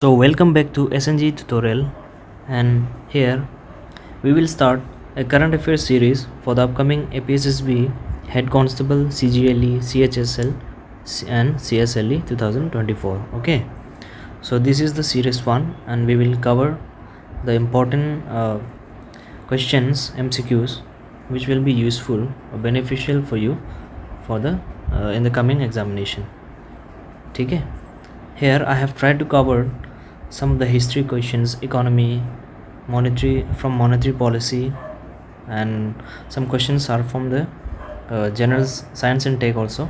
So welcome back to SNG tutorial, and here we will start a current affairs series for the upcoming APSSB Head Constable CGLE, CHSL and CSLE 2024. Okay, so this is the series 1 and we will cover the important questions, MCQs, which will be useful or beneficial for you for the in the coming examination. Okay, here I have tried to cover some of the history questions, economy, monetary policy, and some questions are from the general science and tech also.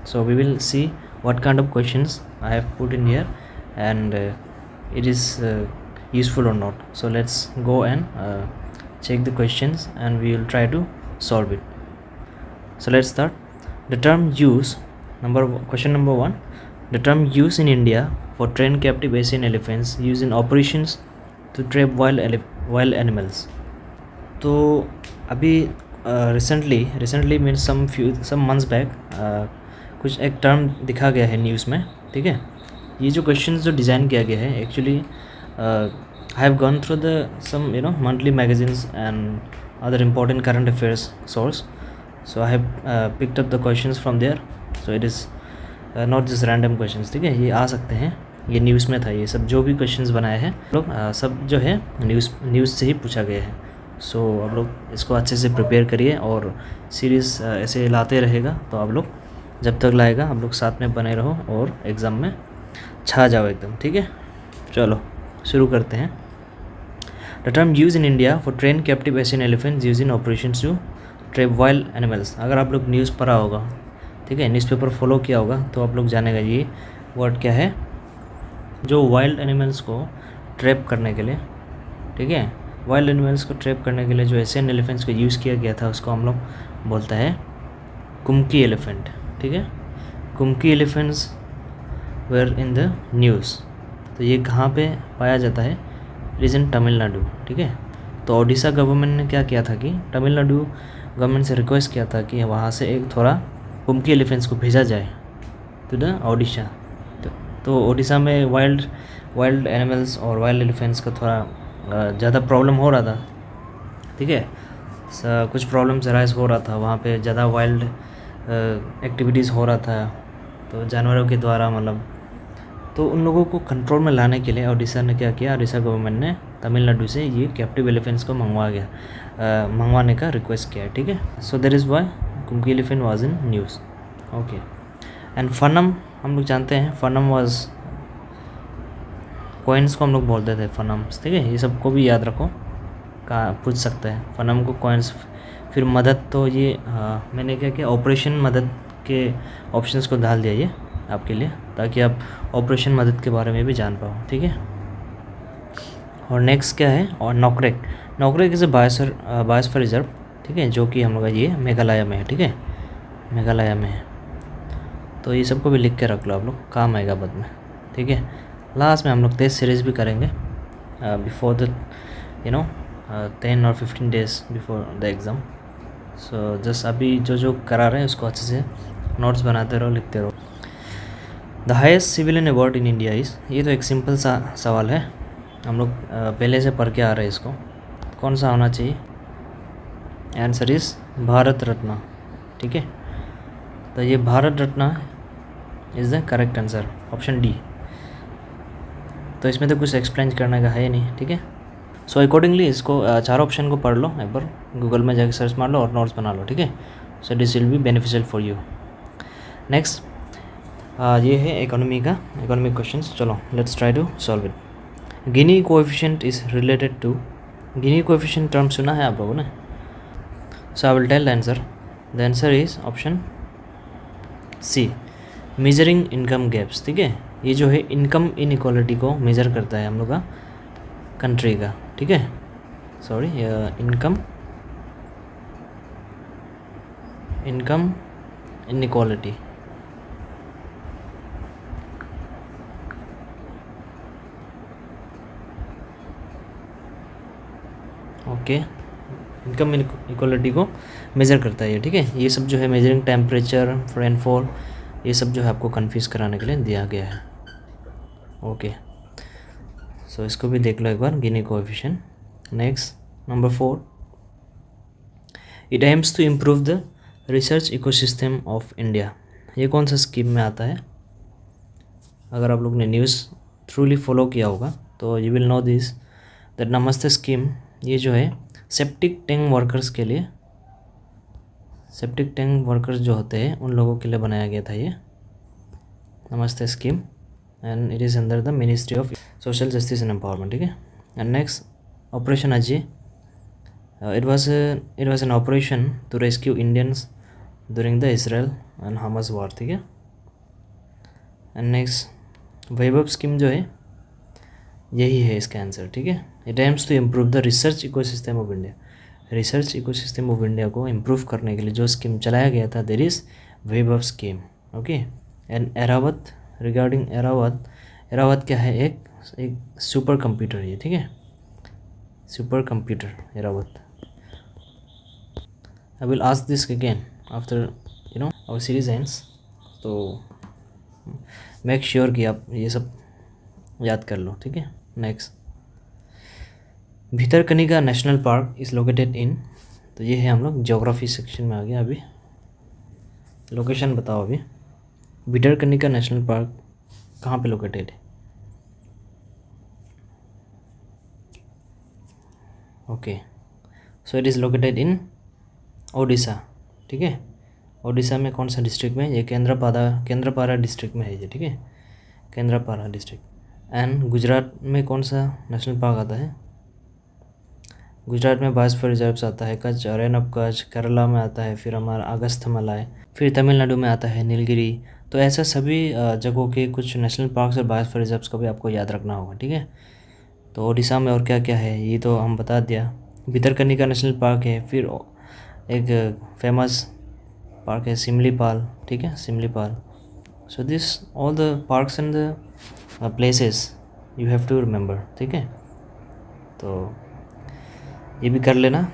So we will see what kind of questions I have put in here, and it is useful or not. So let's go and check the questions and we will try to solve it. So let's start. The term use, question number 1. The term use in India for trained captive Asian elephants used in operations to trap wild animals. तो अभी recently means some months back कुछ एक term दिखा गया है news में, ठीक है. ये जो क्वेश्चन जो डिज़ाइन किया गया है actually I have gone through the some monthly magazines and other important current affairs source. So I have picked up the questions from there. So it is not just random questions, ठीक है. ये आ सकते हैं, ये news में था. ये सब जो भी क्वेश्चंस बनाए हैं लोग सब जो है न्यूज़ से ही पूछा गया है. सो आप लोग इसको अच्छे से प्रिपेयर करिए और सीरीज़ ऐसे लाते रहेगा तो आप लोग जब तक लाएगा आप लोग साथ में बने रहो और एग्ज़ाम में छा जाओ एकदम, ठीक है. चलो शुरू करते हैं. The term use in India for train captive Asian elephants use in operation to trap wild animals. अगर आप लोग न्यूज़ पढ़ा होगा, ठीक है, न्यूज़पेपर फॉलो किया होगा तो आप लोग जानेगा ये वर्ड क्या है. जो वाइल्ड एनिमल्स को ट्रैप करने के लिए, ठीक है, वाइल्ड एनिमल्स को ट्रैप करने के लिए जो एशियन एलिफेंट्स को यूज़ किया गया था उसको हम लोग बोलता है कुम्की एलिफेंट, ठीक है. Kumki elephants were in the news. तो ये कहाँ पे पाया जाता है? इट इज़ इन तमिलनाडु, ठीक है. तो ओडिशा गवर्नमेंट ने क्या किया था कि तमिलनाडु गवर्नमेंट से रिक्वेस्ट किया था कि वहाँ से एक थोड़ा कुम्की एलिफेंट्स को भेजा जाए टू द ओडिशा. तो ओडिशा में वाइल्ड एनिमल्स और वाइल्ड एलिफेंट्स का थोड़ा ज़्यादा प्रॉब्लम हो रहा था, ठीक है. कुछ प्रॉब्लम्स अराइज हो रहा था वहाँ पे, ज़्यादा वाइल्ड एक्टिविटीज़ हो रहा था तो जानवरों के द्वारा, मतलब तो उन लोगों को कंट्रोल में लाने के लिए ओडिशा ने क्या किया, ओडिशा गवर्नमेंट ने तमिलनाडु से ये कैप्टिव एलिफेंट्स को मंगवाने का रिक्वेस्ट किया, ठीक है. So that is why kumki elephant was in news. Okay. And फनम हम लोग जानते हैं, फनम वाज कॉइन्स को हम लोग बोलते थे फनम्स, ठीक है. ये सबको भी याद रखो, कहाँ पूछ सकते हैं फनम को कॉइन्स. फिर मदद, तो ये मैंने क्या किया, ऑपरेशन मदद के ऑप्शंस को डाल दिया ये आपके लिए ताकि आप ऑपरेशन मदद के बारे में भी जान पाओ, ठीक है. और नेक्स्ट क्या है, और Nokrek is a biosphere reserve, ठीक है, जो कि हम लोग ये मेघालय में है, ठीक है, मेघालय में है. तो ये सबको भी लिख के रख लो आप लोग, काम आएगा बाद में, ठीक है. लास्ट में हम लोग टेस्ट सीरीज़ भी करेंगे बिफोर द 10 और 15 days before the exam. So just अभी जो करा रहे हैं उसको अच्छे से नोट्स बनाते रहो, लिखते रहो. The highest civilian award in India is, ये तो एक सिंपल सा सवाल है, हम लोग पहले से पढ़ के आ रहे हैं इसको. कौन सा होना चाहिए? आंसर इज़ भारत रत्न, ठीक है. तो ये Bharat Ratna is the correct answer, option D. तो इसमें तो कुछ एक्सप्लेन करने का है नहीं, ठीक है. सो अकॉर्डिंगली इसको चार ऑप्शन को पढ़ लो, एक बार गूगल में जाकर सर्च मार लो और नोट्स बना लो, ठीक है. So this will be beneficial for you. Next ये है इकोनॉमिक क्वेश्चंस. चलो let's try to solve it. Gini coefficient is related to, Gini coefficient term सुना है आप लोगों ने? So I will tell the answer is option C, measuring income gaps, ठीक है. ये जो है इनकम इनइक्वालिटी को मेज़र करता है हम लोग का कंट्री का, ठीक है. Sorry, income inequality. Okay, income inequality को मेज़र करता है ये, ठीक है. ये सब जो है मेजरिंग टेम्परेचर, रेनफॉल, ये सब जो है आपको कन्फ्यूज़ कराने के लिए दिया गया है. ओके. सो इसको भी देख लो एक बार, Gini coefficient. Next number 4, it aims to improve the research ecosystem of India. ये कौन सा स्कीम में आता है? अगर आप लोग ने न्यूज़ थ्रूली फॉलो किया होगा तो you will know this that Namaste scheme, ये जो है सेप्टिक टैंक वर्कर्स के लिए, सेप्टिक टैंक वर्कर्स जो होते हैं उन लोगों के लिए बनाया गया था ये नमस्ते scheme, and it is under the ministry of social justice and empowerment. ठीक है। And next operation Ajay, it was an operation to rescue Indians during the Israel and Hamas war। ठीक है। एंड नेक्स्ट वैभव स्कीम जो है यही है इसका answer. ठीक है। It aims to improve the research ecosystem of India. Research ecosystem of India को इम्प्रूव करने के लिए जो स्कीम चलाया गया था there is Vaibhav scheme. Okay. And Airawat, regarding Airawat, Airawat क्या है? एक सुपर कंप्यूटर है। ठीक है, super computer Airawat. I will ask this again after our series ends, तो मेक श्योर कि आप ये सब याद कर लो। ठीक है। Next, Bhitarkanika national park is located in, तो ये है हम लोग ज्योग्राफी सेक्शन में आ गया। अभी लोकेशन बताओ। अभी भितरकनिका नेशनल पार्क कहाँ पे लोकेटेड है? Okay, so it is located in Odisha. ठीक है। ओडिशा में कौन सा डिस्ट्रिक्ट में? ये केंद्रपारा डिस्ट्रिक्ट में है ये। ठीक है, केंद्रपारा डिस्ट्रिक्ट। एंड गुजरात में कौन सा नेशनल पार्क आता है? गुजरात में बायोस्फीयर रिजर्व्स आता है, कच्छ, रेन ऑफ कच्छ। केरला में आता है फिर हमारा अगस्थ्यमलाई। फिर तमिलनाडु में आता है नीलगिरी। तो ऐसा सभी जगहों के कुछ नेशनल पार्क्स और बायोस्फीयर रिजर्व्स को भी आपको याद रखना होगा। ठीक है। तो ओडिशा में और क्या क्या है ये तो हम बता दिया। भितरकनिका नेशनल पार्क है, फिर एक फेमस पार्क है सिमलीपाल। ठीक है, Similipal. So this all the parks and the places you have to remember. ठीक है, तो ये भी कर लेना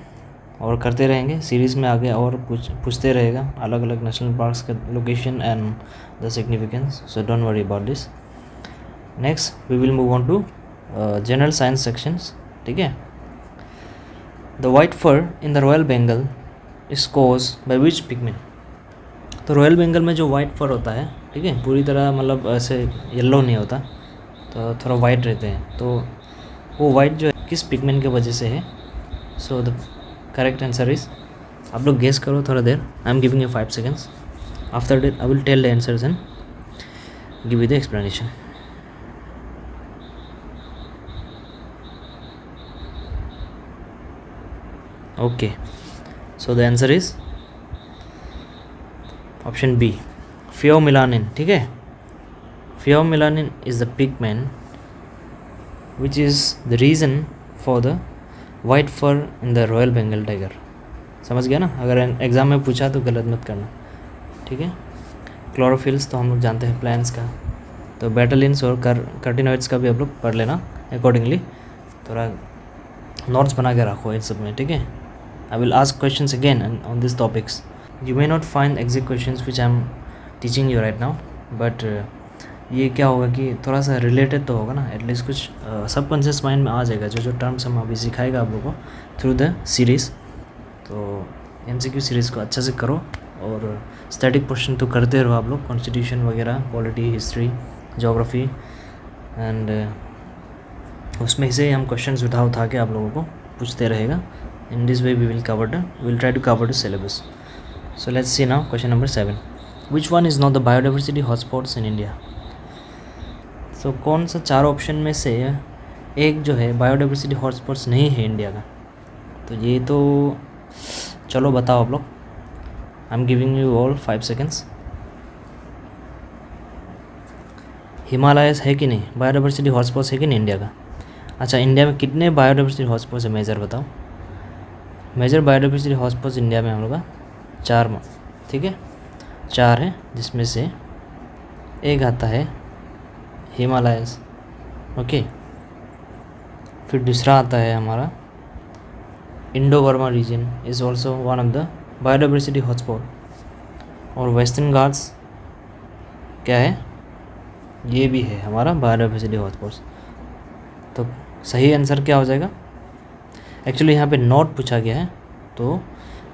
और करते रहेंगे सीरीज़ में आगे, और पूछते रहेगा अलग अलग नेशनल पार्क्स का location and the significance. So don't worry about this. Next we will move on to general science sections. ठीक है। The white fur in the royal Bengal is cause by which pigment. तो royal Bengal में जो white फर होता है, ठीक है, पूरी तरह मतलब ऐसे येलो नहीं होता, तो थोड़ा वाइट रहते हैं। तो वो वाइट जो है किस पिगमेंट की वजह से है? So the correct answer is, आप लोग गेस करो थोड़ा देर। I am giving you 5 seconds। After that I will tell the answers and give you the explanation. Okay, so the answer is option B, pheomelanin. ठीक है, pheomelanin is the pigment which is the reason for the white fur in the royal Bengal tiger. समझ गया ना? अगर exam में पूछा तो गलत मत करना। ठीक है। क्लोरोफिल्स तो हम लोग जानते हैं प्लांट्स का, तो बेटलिन्स और कार्टिनोइड्स का भी आप लोग पढ़ लेना अकॉर्डिंगली। थोड़ा नोट्स बना के रखो इन सब में। ठीक है। I will ask questions again on this topics. You may not find exact questions which I am teaching you right now, but ये क्या होगा कि थोड़ा सा रिलेटेड तो होगा ना, एटलीस्ट कुछ सबकॉन्शियस माइंड में आ जाएगा जो टर्म्स हम अभी सिखाएगा आप लोगों को थ्रू द सीरीज़। तो MCQ सीरीज़ को अच्छा से करो और स्टैटिक क्वेश्चन तो करते रहो आप लोग, कॉन्स्टिट्यूशन वगैरह, पॉलिटी, हिस्ट्री, जोग्राफी, एंड उसमें से हम क्वेश्चन उठा के आप लोगों को पूछते रहेगा। In this way we will try to cover the syllabus. So let's see now question number 7। Which one is not the biodiversity hotspots in India. सो कौन सा 4 ऑप्शन में से एक जो है बायोडाइवर्सिटी हॉटस्पॉट्स नहीं है इंडिया का? तो ये तो चलो बताओ आप लोग। आई am giving you all 5 seconds। Himalayas है कि नहीं बायोडाइवर्सिटी हॉटस्पॉट्स है कि नहीं इंडिया का? अच्छा, इंडिया में कितने बायोडाइवर्सिटी हॉटस्पॉट्स है मेजर बताओ। मेजर बायोडाइवर्सिटी हॉटस्पॉट्स इंडिया में हम लोग का 4। ठीक है, 4 है, जिसमें से एक आता है हिमालयस। ओके, फिर दूसरा आता है हमारा Indo Burma region is also one of the biodiversity hotspot, और वेस्टर्न घाट्स क्या है, ये भी है हमारा बायोडाइवर्सिटी हॉटस्पॉट्स। तो सही आंसर क्या हो जाएगा? एक्चुअली यहाँ पे नॉट पूछा गया है, तो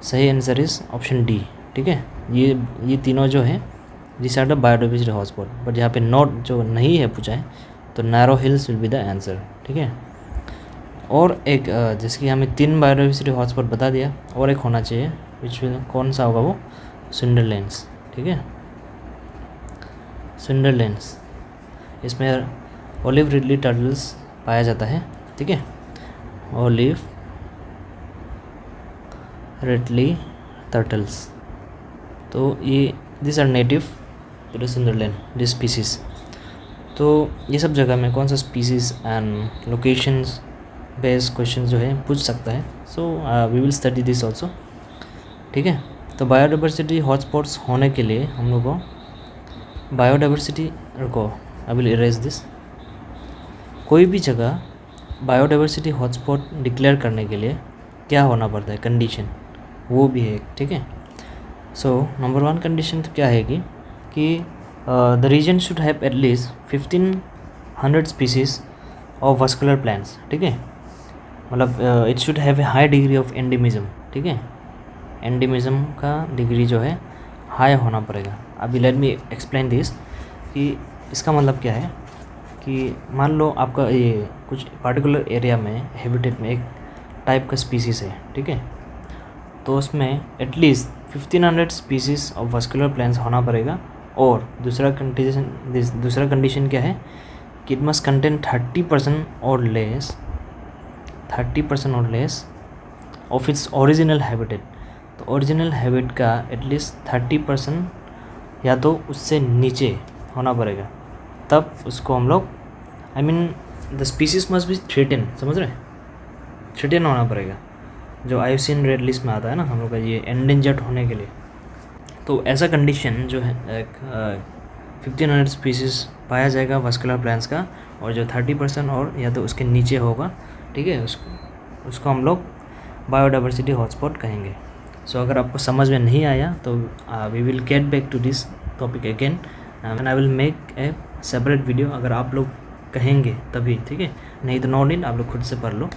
सही आंसर इज़ ऑप्शन डी। ठीक है, ये तीनों जो है this are the biodiversity hotspot, but यहाँ पे नॉट जो नहीं है पूछा है, तो narrow hills will be the answer. ठीक है, और एक जैसे कि हमें 3 बायोडाइवर्सिटी हॉटस्पॉट बता दिया, और एक होना चाहिए विच विल, कौन सा होगा वो? सुंदरलैंड्स। ठीक है, सुंदरलैंड्स, इसमें ओलिव रिडली टर्टल्स पाया जाता है। ठीक है, ओलिव रिडली टर्टल्स, तो ये this are native to the Sunderland, this species. तो ये सब जगह में कौन सा species and locations based question जो है पूछ सकता है। So we will study this also. ठीक है, तो बायोडाइवर्सिटी हॉटस्पॉट्स होने के लिए हम लोग को बायोडाइवर्सिटी को, आई विल इरेज दिस, कोई भी जगह बायोडाइवर्सिटी हॉटस्पॉट डिक्लेयर करने के लिए क्या होना पड़ता है, कंडीशन, वो भी है। ठीक है, सो नंबर 1 कंडीशन तो क्या है कि the region should have at least 1500 species of vascular plants. ठीक है, मतलब it should have a high degree of endemism. ठीक है, एंडेमिज्म का डिग्री जो है हाई होना पड़ेगा। अभी लेट मी एक्सप्लेन दिस, कि इसका मतलब क्या है कि मान लो आपका ये कुछ पार्टिकुलर एरिया में, हैबिटेट में एक टाइप का स्पीसीज है। ठीक है, तो उसमें at least 1500 species of vascular plants होना पड़ेगा। और दूसरा कंडीशन क्या है कि इट मस्ट कंटेन 30% और less of its original habitat. तो ओरिजिनल हैबिट का एटलीस्ट 30% या तो उससे नीचे होना पड़ेगा, तब उसको हम लोग, I mean the species must be threaten, समझ रहे हैं? थ्रेटेन होना पड़ेगा, जो IUCN रेड लिस्ट में आता है ना हम लोग का, ये एंडेंजर्ड होने के लिए। तो ऐसा कंडीशन जो है 1500 स्पीसीज पाया जाएगा वस्कुलर प्लांट्स का, और जो 30% और या तो उसके नीचे होगा। ठीक है, उसको हम लोग बायोडाइवर्सिटी हॉटस्पॉट कहेंगे। सो अगर आपको समझ में नहीं आया तो we will get back to this topic again, and I will make a separate video अगर आप लोग कहेंगे तभी। ठीक है, नहीं तो नो नीड, आप लोग खुद से पढ़ लो।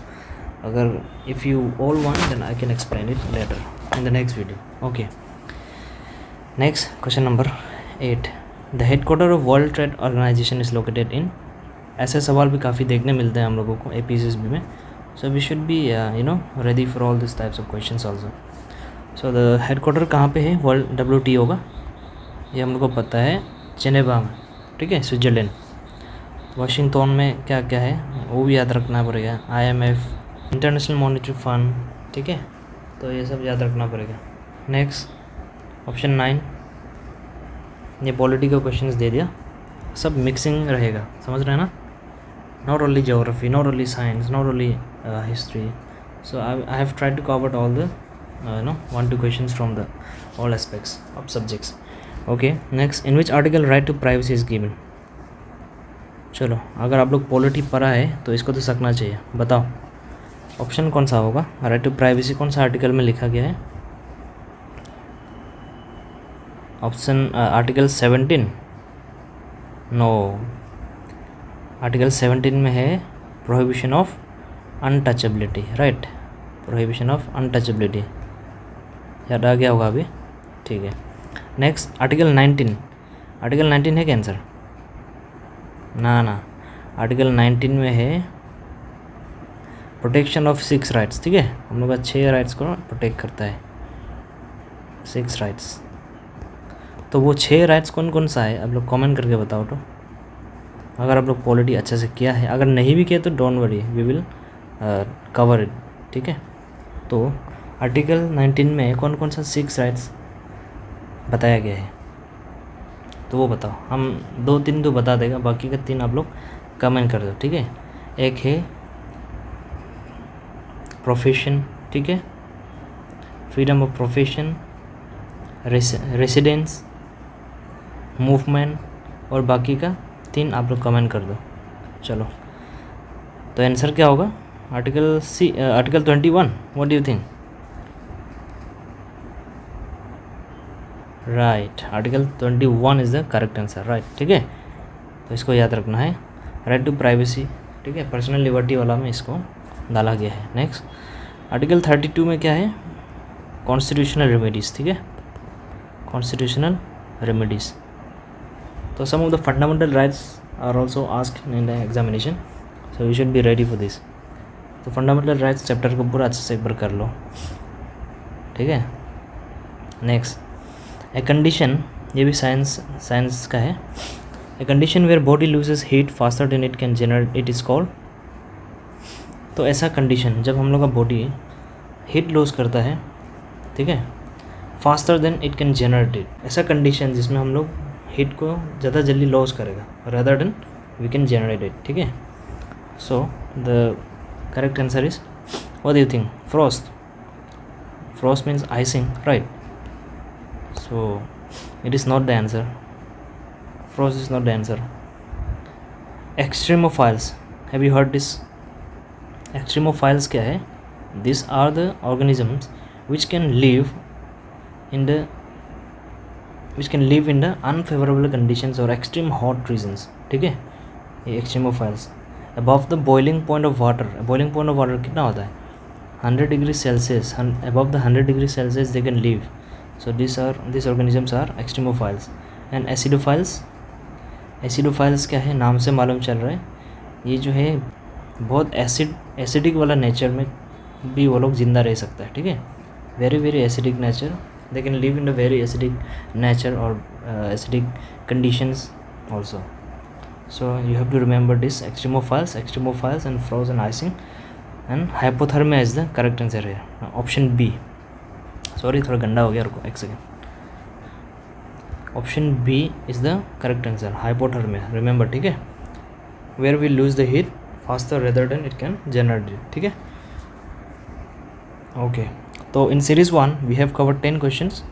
अगर if you all want then I can explain it later in the next video. Okay, next question number 8, the headquarter of world trade organisation is located in. ऐसे सवाल भी काफ़ी देखने मिलते हैं हम लोगों को APSSB में, so we should be ready for all this types of questions also. So the headquarter कहाँ पे है? वर्ल्ड WTO का, ये हम लोग को पता है, जेनेवा में। ठीक है, स्विट्ज़रलैंड। वाशिंगटन में क्या क्या है वो भी याद रखना पड़ेगा, IMF, इंटरनेशनल मॉनेटरी फंड। ठीक है, तो ये सब याद रखना पड़ेगा। नेक्स्ट ऑप्शन 9, ये पॉलिटी का क्वेश्चंस दे दिया, सब मिक्सिंग रहेगा, समझ रहे हैं ना? Not only geography, not only science, not only history. So I have tried to cover all the 1-2 questions from the all aspects of subjects. Okay, next, in which article right to privacy is given? चलो, अगर आप लोग polity पढ़ा है तो इसको तो सकना चाहिए, बताओ ऑप्शन कौन सा होगा? राइट टू प्राइवेसी कौन सा आर्टिकल में लिखा गया है? ऑप्शन आर्टिकल 17, नो, आर्टिकल 17 में है prohibition of untouchability. Right, prohibition of untouchability, याद आ गया होगा अभी। ठीक है, नेक्स्ट आर्टिकल 19, आर्टिकल 19 है क्या आंसर? ना, आर्टिकल 19 में है प्रोटेक्शन ऑफ 6 राइट्स। ठीक है, हम लोग का 6 राइट्स को प्रोटेक्ट करता है, 6 राइट्स। तो वो 6 राइट्स कौन कौन सा है आप लोग कमेंट करके बताओ। तो अगर आप लोग पॉलिटी अच्छे से किया है, अगर नहीं भी किया तो don't worry, we will cover it. ठीक है, तो आर्टिकल 19 में कौन कौन सा 6 राइट्स बताया गया है, तो वो बताओ। हम 2-3 तो बता देगा, बाकी का 3 आप लोग कमेंट कर दो। ठीक है, एक है प्रोफेशन, ठीक है, freedom of profession, residence, movement, और बाकी का 3 आप लोग कमेंट कर दो। चलो, तो आंसर क्या होगा? Article 21, what do you think? Right, article 21 is the correct answer. Right, ठीक है, तो इसको याद रखना है, राइट टू प्राइवेसी ठीक है, पर्सनल लिबर्टी वाला में इसको डाला गया है। नेक्स्ट आर्टिकल 32 में क्या है, कॉन्स्टिट्यूशनल रेमेडीज़, ठीक है, कॉन्स्टिट्यूशनल रेमेडीज़। तो some of the fundamental rights are also asked in the examination, so you should be ready for this. तो फंडामेंटल राइट्स चैप्टर को पूरा अच्छे से एक बार कर लो, ठीक है। नेक्स्ट ए कंडीशन, ये भी साइंस का है। A condition where body loses heat faster than it can generate it is called. तो ऐसा कंडीशन जब हम लोग का बॉडी हीट लूज करता है, ठीक है, faster than it can generate it, ऐसा कंडीशन जिसमें हम लोग हीट को ज़्यादा जल्दी लॉस करेगा rather than we can generate it, ठीक है। So the correct answer is, what do you think, frost. Frost means icing, right? So it is not the answer. Frost is not the answer. Extremophiles, have you heard this? Extremophiles क्या है? These are the organisms which can live in the unfavorable conditions or extreme hot regions, ठीक है, ये extremophiles above the boiling point of water. boiling point of water कितना होता है? 100 degrees Celsius. Above the 100 degrees Celsius they can live. So these organisms are extremophiles. And acidophiles क्या है, नाम से मालूम चल रहा है, ये जो है बहुत एसिडिक वाला नेचर में भी वो लोग ज़िंदा रह सकता है, ठीक है। Very acidic nature, they can live in a very acidic nature और acidic conditions also. So you have to remember this, extremophiles and frozen icing, and hypothermia is the correct answer here. Option B. Sorry थोड़ा गंदा हो गया, रुको एक second. Option B is the correct answer, hypothermia, remember, ठीक है, where we lose the heat faster rather than it can generate it, ठीक है। ओके, तो in series 1 we have covered 10 questions,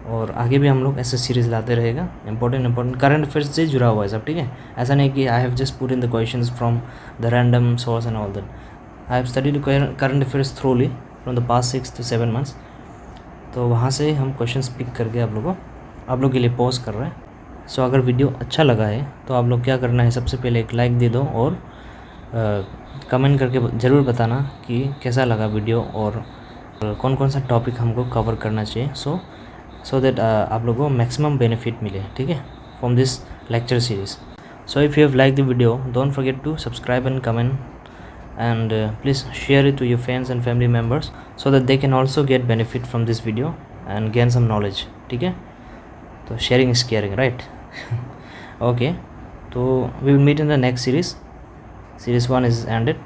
और आगे भी हम लोग ऐसे सीरीज़ लाते रहेगा। इंपॉर्टेंट करंट अफेयर्स से जुड़ा हुआ है सब, ठीक है। ऐसा नहीं कि I have just put in the questions from the random source and all that. I have studied current affairs थ्रूली from the past 6 to 7 months। तो वहाँ से हम क्वेश्चंस पिक करके आप लोगों के लिए पोस्ट कर रहे हैं। सो अगर वीडियो अच्छा लगा है तो आप लोग क्या करना है, सबसे पहले एक लाइक दे दो और कमेंट करके ज़रूर बताना कि कैसा लगा वीडियो और कौन कौन सा टॉपिक हमको कवर करना चाहिए, सो दैट आप लोगों को मैक्सिमम बेनिफिट मिले, ठीक है, from this lecture series. So if you have like the video, don't forget to subscribe and comment, and please share it to your friends and family members so that they can also get benefit from this video and gain some knowledge, ठीक है। तो sharing is caring, right? Okay, तो we will meet in the next series 1 is ended।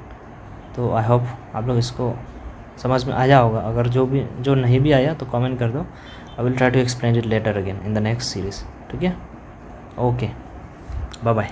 तो I hope आप लोग इसको समझ में आया होगा। अगर जो नहीं भी आया तो कमेंट कर दो, I will try to explain it later again in the next series, ठीक है। Okay, bye bye।